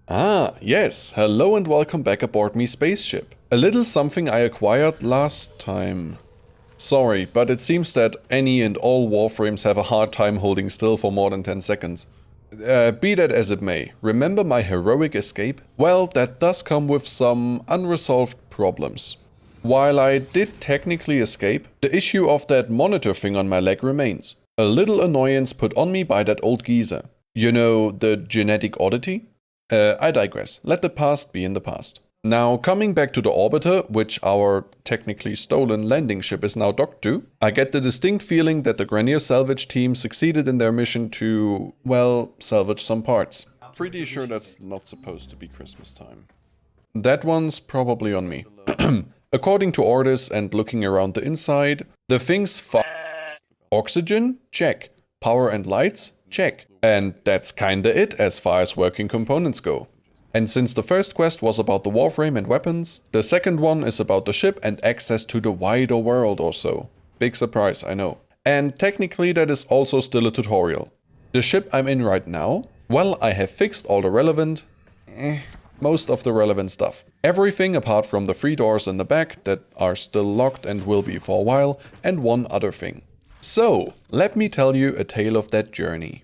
Ah, yes, hello and welcome back aboard me spaceship. A little something I acquired last time. Sorry, but it seems that any and all Warframes have a hard time holding still for more than 10 seconds. Be that as it may, remember my heroic escape? Well, that does come with some unresolved problems. While I did technically escape, the issue of that monitor thing on my leg remains. A little annoyance put on me by that old geezer. You know, the genetic oddity? I digress. Let the past be in the past. Now, coming back to the orbiter, which our technically stolen landing ship is now docked to, I get the distinct feeling that the Grenier salvage team succeeded in their mission to, well, salvage some parts. Pretty sure that's not supposed to be Christmas time. That one's probably on me. According to orders and looking around the inside, the thing's Oxygen? Check. Power and lights? Check. And that's kinda it as far as working components go. And since the first quest was about the Warframe and weapons, the second one is about the ship and access to the wider world or so. Big surprise, I know. And technically that is also still a tutorial. The ship I'm in right now, well, I have fixed all the relevant, most of the relevant stuff. Everything apart from the 3 doors in the back that are still locked and will be for a while, and one other thing. So, let me tell you a tale of that journey.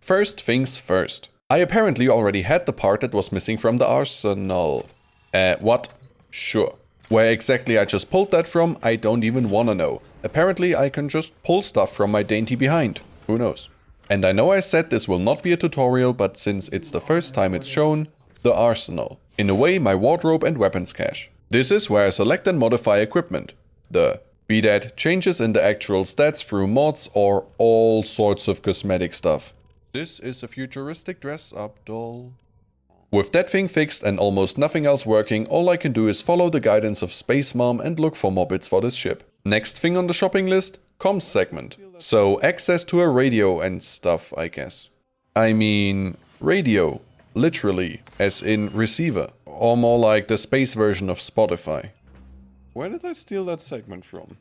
First things first. I apparently already had the part that was missing from the arsenal. What? Sure. Where exactly I just pulled that from, I don't even wanna know. Apparently I can just pull stuff from my dainty behind. Who knows? And I know I said this will not be a tutorial, but since it's the first time it's shown, the arsenal. In a way, my wardrobe and weapons cache. This is where I select and modify equipment. Be that changes in the actual stats through mods or all sorts of cosmetic stuff. This is a futuristic dress-up doll. With that thing fixed and almost nothing else working, all I can do is follow the guidance of Space Mom and look for more bits for this ship. Next thing on the shopping list, comms segment. So access to a radio and stuff, I guess. I mean, radio. Literally, as in receiver. Or more like the space version of Spotify. Where did I steal that segment from?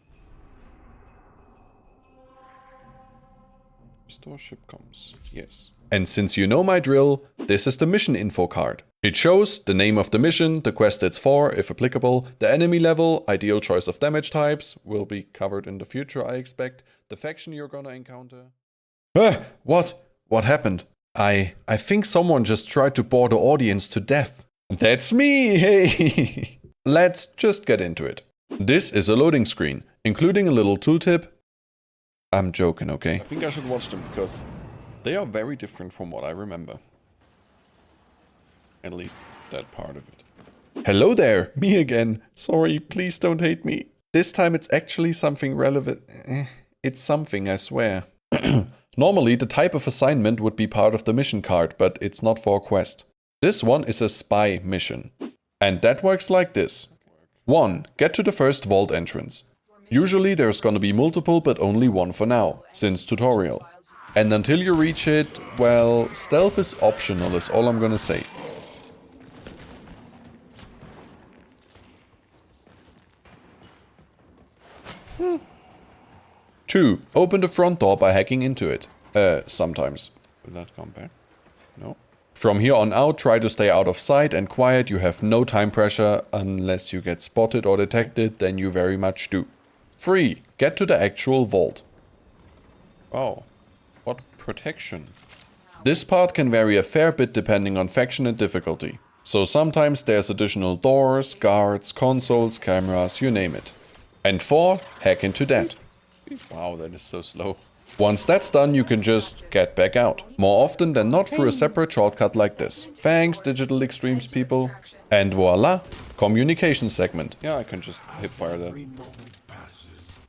Store ship comms, yes. And since you know my drill, this is the mission info card. It shows the name of the mission, the quest it's for, if applicable, the enemy level, ideal choice of damage types, will be covered in the future I expect, the faction you're gonna encounter. What? What happened? I think someone just tried to bore the audience to death. That's me, hey! Let's just get into it. This is a loading screen, including a little tooltip. I'm joking, okay? I think I should watch them because they are very different from what I remember. At least that part of it. Hello there, me again. Sorry, please don't hate me. This time it's actually something relevant. It's something, I swear. Normally the type of assignment would be part of the mission card, but it's not for a quest. This one is a spy mission. And that works like this. 1. Get to the first vault entrance. Usually there's gonna be multiple, but only one for now, since tutorial. And until you reach it, well, stealth is optional is all I'm gonna say. Two, open the front door by hacking into it. Sometimes. Will that come back? No. From here on out, try to stay out of sight and quiet. You have no time pressure. Unless you get spotted or detected, then you very much do. 3. Get to the actual vault. Oh, what protection. This part can vary a fair bit depending on faction and difficulty. So sometimes there's additional doors, guards, consoles, cameras, you name it. And 4. Hack into that. Wow, that is so slow. Once that's done, you can just get back out. More often than not through a separate shortcut like this. Thanks, Digital Extremes people. And voila, communication segment. Yeah, I can just hipfire that.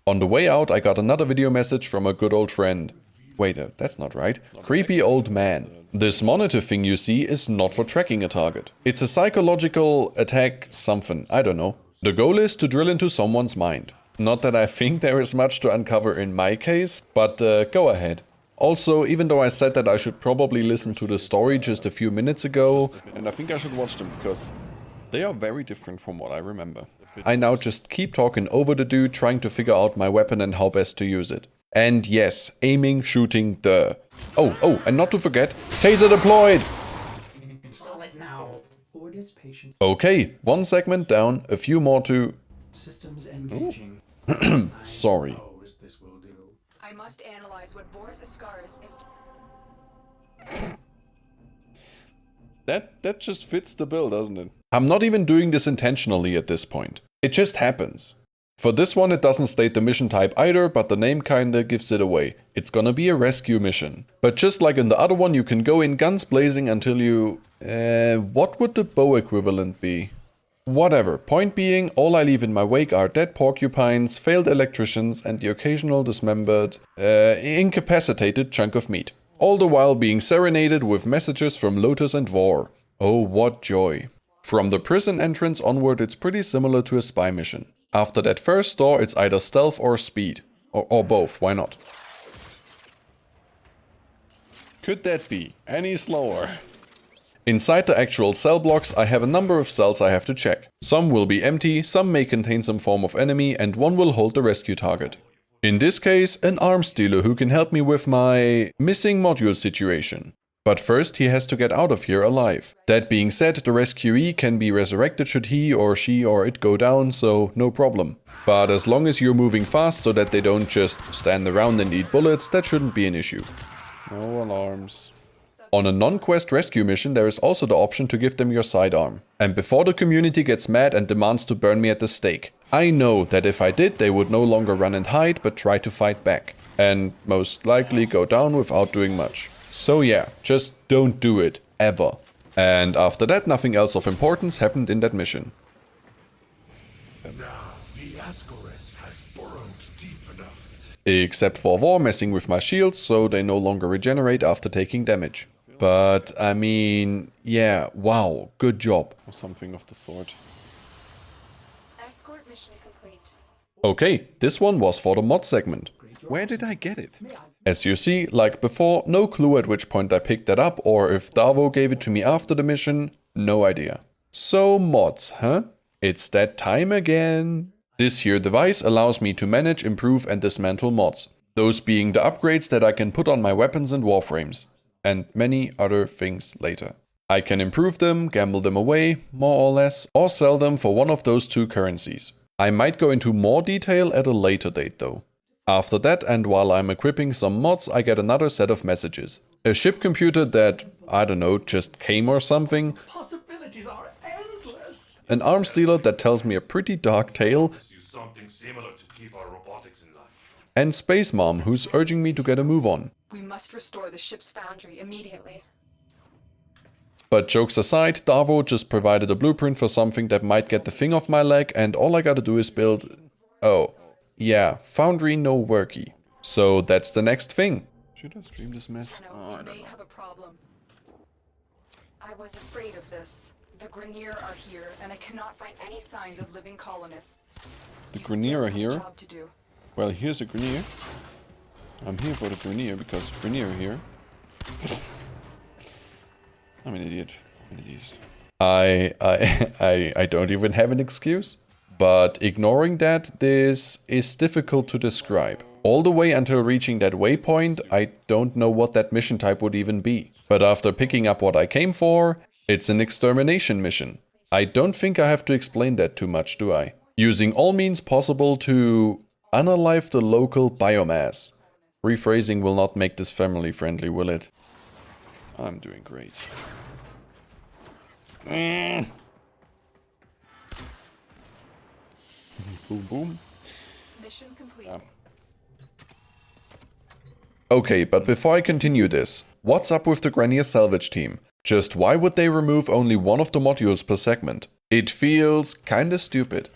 On the way out, I got another video message from a good old friend. Wait, that's not right. Creepy old man. This monitor thing you see is not for tracking a target. It's a psychological attack something, I don't know. The goal is to drill into someone's mind. Not that I think there is much to uncover in my case, but go ahead. Also, even though I said that I should probably listen to the story just a few minutes ago, and I think I should watch them because they are very different from what I remember. I now just keep talking over the dude, trying to figure out my weapon and how best to use it. And yes, aiming, shooting, Oh, and not to forget, taser deployed! Now, orders patient Okay, one segment down, a few more to... systems engaging. Sorry. Suppose this will do. I must analyze what Voris Ascaris is. That just fits the bill, doesn't it? I'm not even doing this intentionally at this point. It just happens. For this one, it doesn't state the mission type either, but the name kinda gives it away. It's gonna be a rescue mission. But just like in the other one, you can go in guns blazing until you... what would the bow equivalent be? Whatever. Point being, all I leave in my wake are dead porcupines, failed electricians, and the occasional dismembered, incapacitated chunk of meat. All the while being serenaded with messages from Lotus and Vor. Oh, what joy. From the prison entrance onward, it's pretty similar to a spy mission. After that first door, it's either stealth or speed. Or both, why not? Could that be any slower? Inside the actual cell blocks, I have a number of cells I have to check. Some will be empty, some may contain some form of enemy, and one will hold the rescue target. In this case, an arms dealer who can help me with my missing module situation. But first he has to get out of here alive. That being said, the rescuee can be resurrected should he or she or it go down, so no problem. But as long as you're moving fast so that they don't just stand around and eat bullets, that shouldn't be an issue. No alarms. On a non-quest rescue mission, there is also the option to give them your sidearm. And before the community gets mad and demands to burn me at the stake. I know that if I did, they would no longer run and hide, but try to fight back. And most likely go down without doing much. So yeah, just don't do it, ever. And after that, nothing else of importance happened in that mission. Now, Mediaahh has burrowed deep enough. Except for War messing with my shields, so they no longer regenerate after taking damage. But, I mean, yeah, wow, good job. Or something of the sort. Escort mission complete. Okay, this one was for the mod segment. Where did I get it? As you see, like before, no clue at which point I picked that up or if Darvo gave it to me after the mission, no idea. So mods, huh? It's that time again. This here device allows me to manage, improve and dismantle mods. Those being the upgrades that I can put on my weapons and warframes. And many other things later. I can improve them, gamble them away, more or less, or sell them for one of those two currencies. I might go into more detail at a later date though. After that, and while I'm equipping some mods, I get another set of messages. A ship computer that, I don't know, just came or something. Possibilities are endless. An arms dealer that tells me a pretty dark tale. Let's use something similar to keep our robotics in line. And Space Mom, who's urging me to get a move on. We must restore the ship's foundry immediately. But jokes aside, Darvo just provided a blueprint for something that might get the thing off my leg, and all I gotta do is build... Oh. Yeah, foundry no worky. So that's the next thing. Should I stream this mess? No, we may have a problem. I was afraid of this. The Grenier are here, and I cannot find any signs of living colonists. The You Grenier still are have a here? job to do. Well, here's a Grenier. I'm here for the Grenier because Grenier are here. I'm an idiot. I'm an idiot. I don't even have an excuse. But ignoring that, this is difficult to describe. All the way until reaching that waypoint, I don't know what that mission type would even be. But after picking up what I came for, it's an extermination mission. I don't think I have to explain that too much, do I? Using all means possible to unalive the local biomass. Rephrasing will not make this family friendly, will it? I'm doing great. Boom, boom. Mission complete. Okay, but before I continue this, what's up with the Grenier salvage team? Just why would they remove only one of the modules per segment? It feels kinda stupid.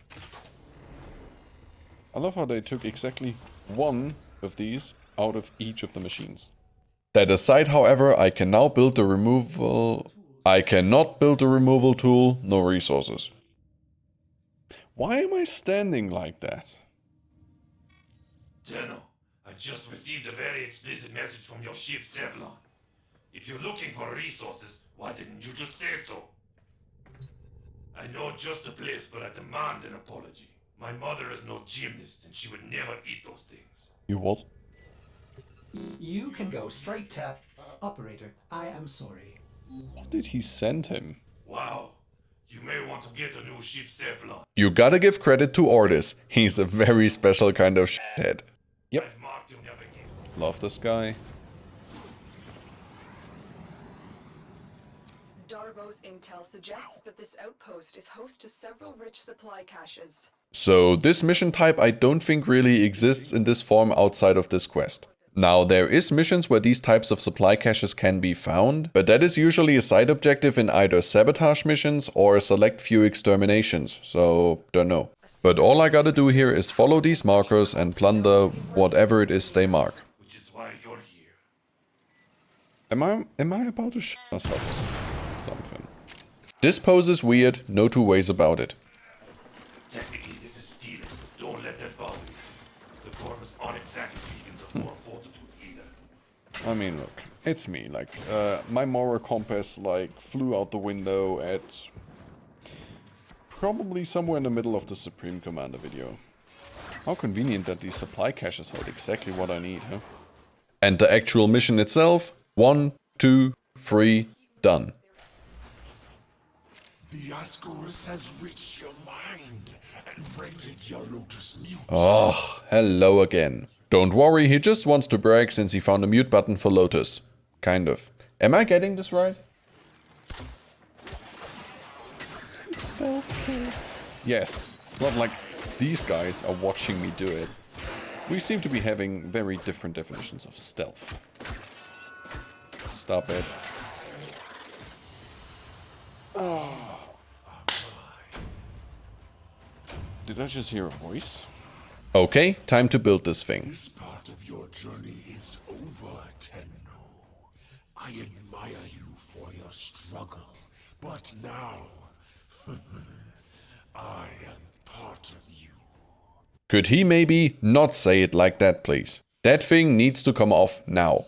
I love how they took exactly one of these out of each of the machines. That aside, however, I can now build the removal... I cannot build the removal tool, no resources. Why am I standing like that? Tenno, I just received a very explicit message from your ship, Sevlon. If you're looking for resources, why didn't you just say so? I know just the place, but I demand an apology. My mother is no gymnast, and she would never eat those things. You what? You can go straight to... Operator, I am sorry. What did he send him? get a new ship, Sevlon. You gotta give credit to Ordis. He's a very special kind of shithead. Yep. I've marked your navigation. Love this guy. Darvo's intel suggests that this outpost is host to several rich supply caches. So this mission type I don't think really exists in this form outside of this quest. Now there is missions where these types of supply caches can be found, but that is usually a side objective in either sabotage missions or a select few exterminations, so don't know. But all I gotta do here is follow these markers and plunder whatever it is they mark. Which is why you're here. Am I about to shit myself or something? This pose is weird, no two ways about it. Technically, this is stealing. Don't let that bother you. The corpus aren't exactly beacons of moral fortitude either. I mean, look, it's me, like, my moral compass, like, flew out the window at probably somewhere in the middle of the Supreme Commander video. How convenient that these supply caches hold exactly what I need, huh? And the actual mission itself, 1, 2, 3, done. The Ascaris has reached your mind and rendered your Lotus mute. Oh, hello again. Don't worry, he just wants to brag since he found a mute button for Lotus. Kind of. Am I getting this right? Stealth kill. Yes, it's not like these guys are watching me do it. We seem to be having very different definitions of stealth. Stop it. Did I just hear a voice? Okay, time to build this thing. This part of your journey is over, Tenno. I admire you for your struggle, but now I am part of you. Could he maybe not say it like that, please? That thing needs to come off now.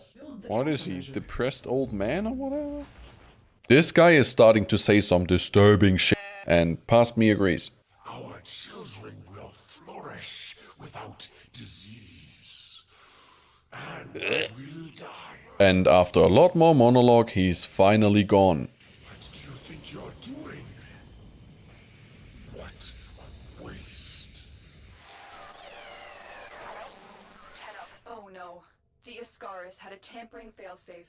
What is he, depressed old man or whatever? This guy is starting to say some disturbing shit, and past me agrees. Our children will flourish without disease, and will die. And after a lot more monologue, he's finally gone. What do you think you're doing? What a waste. Oh no. The Ascaris had a tampering failsafe.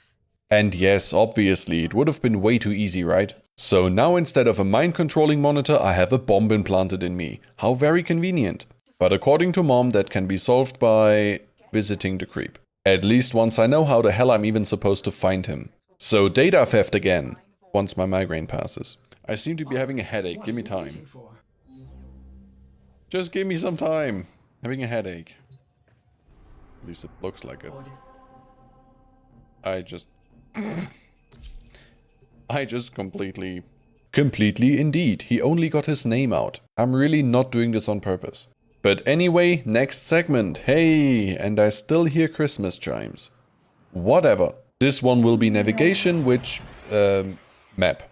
And yes, obviously, it would have been way too easy, right? So now instead of a mind controlling monitor, I have a bomb implanted in me. How very convenient. But according to Mom, that can be solved by visiting the creep. At least once I know how the hell I'm even supposed to find him. So data theft again, once my migraine passes. I seem to be having a headache, give me time. Just give me some time. Having a headache. At least it looks like it. I just completely indeed, he only got his name out. I'm really not doing this on purpose. But anyway, next segment. Hey, and I still hear Christmas chimes. Whatever. This one will be navigation, which, map.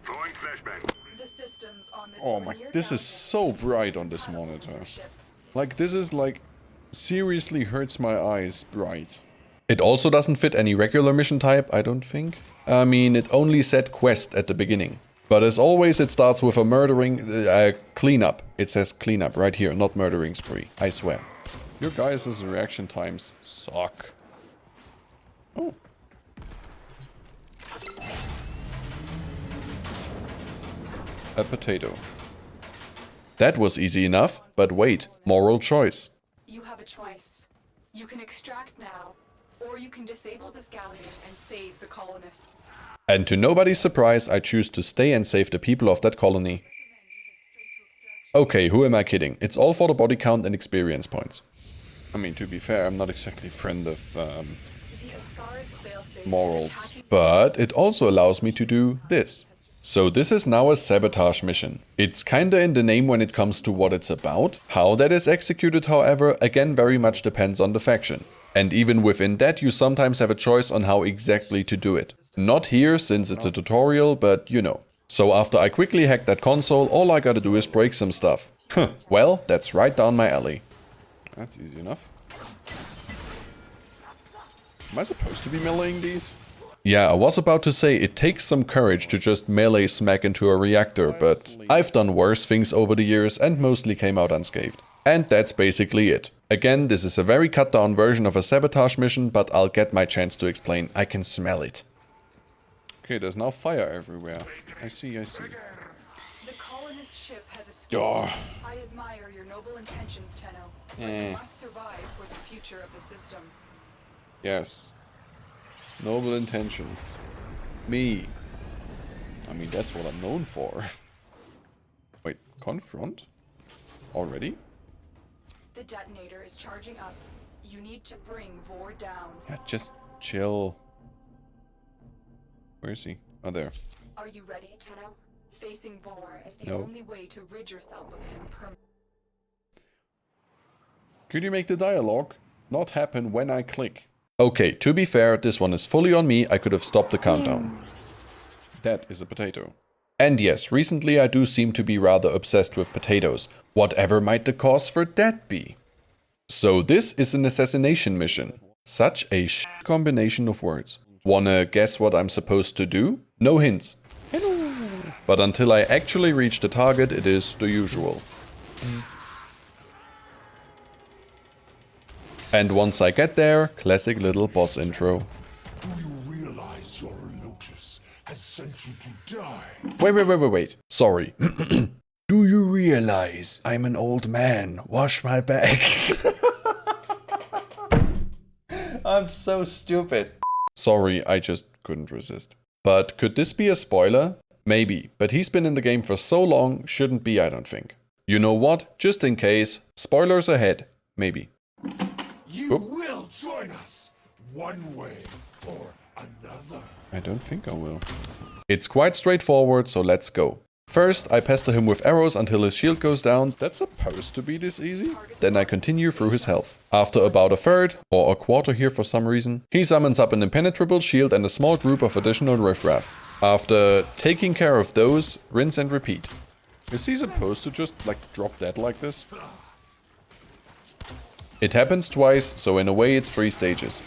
The systems on this Oh my, this is so bright on this monitor. Like, this is like, seriously hurts my eyes bright. It also doesn't fit any regular mission type, I don't think. I mean, it only said quest at the beginning. But as always, it starts with a murdering, cleanup. It says cleanup right here, not murdering spree, I swear. Your guys' reaction times suck. Oh. A potato. That was easy enough, but wait, moral choice. You have a choice. You can extract now, or you can disable this galleon and save the colonists. And to nobody's surprise, I choose to stay and save the people of that colony. Okay, who am I kidding? It's all for the body count and experience points. I mean, to be fair, I'm not exactly a friend of morals. But it also allows me to do this. So this is now a sabotage mission. It's kinda in the name when it comes to what it's about. How that is executed, however, again very much depends on the faction. And even within that, you sometimes have a choice on how exactly to do it. Not here, since it's a tutorial, but you know. So after I quickly hack that console, all I gotta do is break some stuff. Well, that's right down my alley. That's easy enough. Am I supposed to be meleeing these? Yeah, I was about to say it takes some courage to just melee smack into a reactor, but I've done worse things over the years and mostly came out unscathed. And that's basically it. Again, this is a very cut down version of a sabotage mission, but I'll get my chance to explain. I can smell it. Okay, there's now fire everywhere. I see. The colonist ship has escaped. Oh. I admire your noble intentions, Tenno. But you must survive for the future of the system. Yes. Noble intentions. Me. I mean, that's what I'm known for. Wait, confront? Already? The detonator is charging up. You need to bring Vor down. Yeah, just chill. Where is he? Oh, there. Are you ready, Tenno? Facing Vor is the No. only way to rid yourself of him permanently. Could you make the dialogue not happen when I click? Okay, to be fair, this one is fully on me. I could have stopped the countdown. That is a potato. And yes, recently I do seem to be rather obsessed with potatoes. Whatever might the cause for that be? So this is an assassination mission. Such a combination of words. Wanna guess what I'm supposed to do? No hints. Hello. But until I actually reach the target, it is the usual. Psst. And once I get there, classic little boss intro. Do you realize your lotus has sent you to die? Wait. Sorry. Do you realize I'm an old man? Wash my back. I'm so stupid. Sorry, I just couldn't resist. But could this be a spoiler? Maybe, but he's been in the game for so long, shouldn't be, I don't think. You know what? Just in case, spoilers ahead. Maybe. You will join us, one way or another. I don't think I will. It's quite straightforward, so let's go. First, I pester him with arrows until his shield goes down. That's supposed to be this easy. Then I continue through his health. After about a third, or a quarter here for some reason, he summons up an impenetrable shield and a small group of additional riffraff. After taking care of those, rinse and repeat. Is he supposed to just, like, drop dead like this? It happens twice, so in a way it's 3 stages.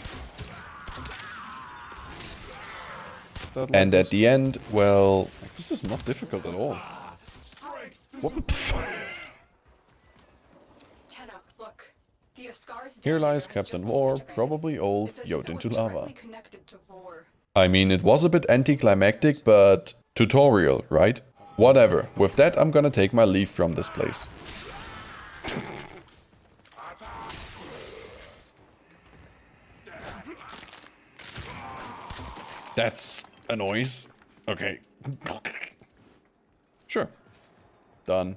And at the end, well, this is not difficult at all. What the Tenno, look. The Ascaris Here lies detonator has Captain just War, disintegrated. probably old, It's as if yoked it into was lava. directly connected to Vor. I mean, it was a bit anticlimactic, but tutorial, right? Whatever. With that, I'm gonna take my leave from this place. That's a noise. Okay. Sure. Done.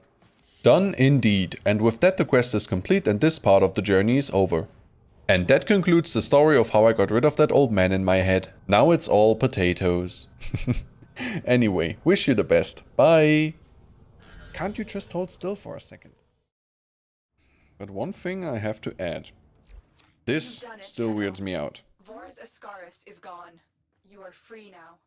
Done indeed. And with that, the quest is complete and this part of the journey is over. And that concludes the story of how I got rid of that old man in my head. Now it's all potatoes. Anyway, wish you the best. Bye. Can't you just hold still for a second? But one thing I have to add. This You've done it, still Tenno. weirds me out. Vor's Ascaris is gone. You are free now.